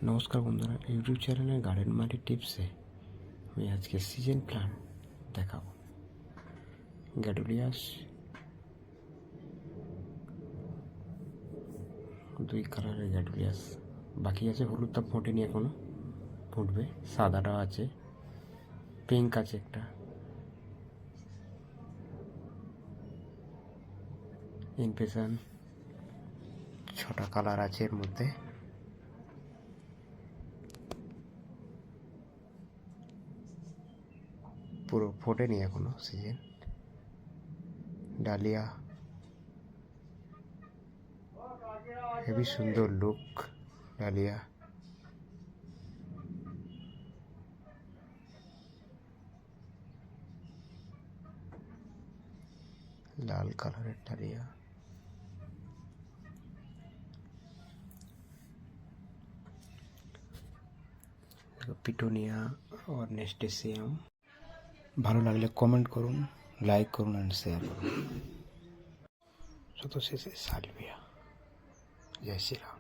নমস্কার বন্ধুরা, ইউটিউব চ্যানেলে গার্ডেন মাটি টিপসে আমি আজকে সিজন প্ল্যান্ট দেখাবো। গ্যাডুলিয়াস দুই কালারের গ্যাডুলিয়াস বাকি আছে, হলুদটা ফোটেনি এখনো, ফুটবে। সাদাটাও আছে, পিঙ্ক আছে একটা, ইনফেশন, 6টা কালার আছে এর মধ্যে। পুরো ফোটেনি এখনো সিজন। ডালিয়া হেবি সুন্দর লুক, ডালিয়া लाल कलर डालिया, पिटोनिया और नेस्टेसियम। ভালো লাগলে কমেন্ট করুন, লাইক করুন এন্ড শেয়ার করুন। যত শেষে সালভিয়া। জয় শ্রীরাম।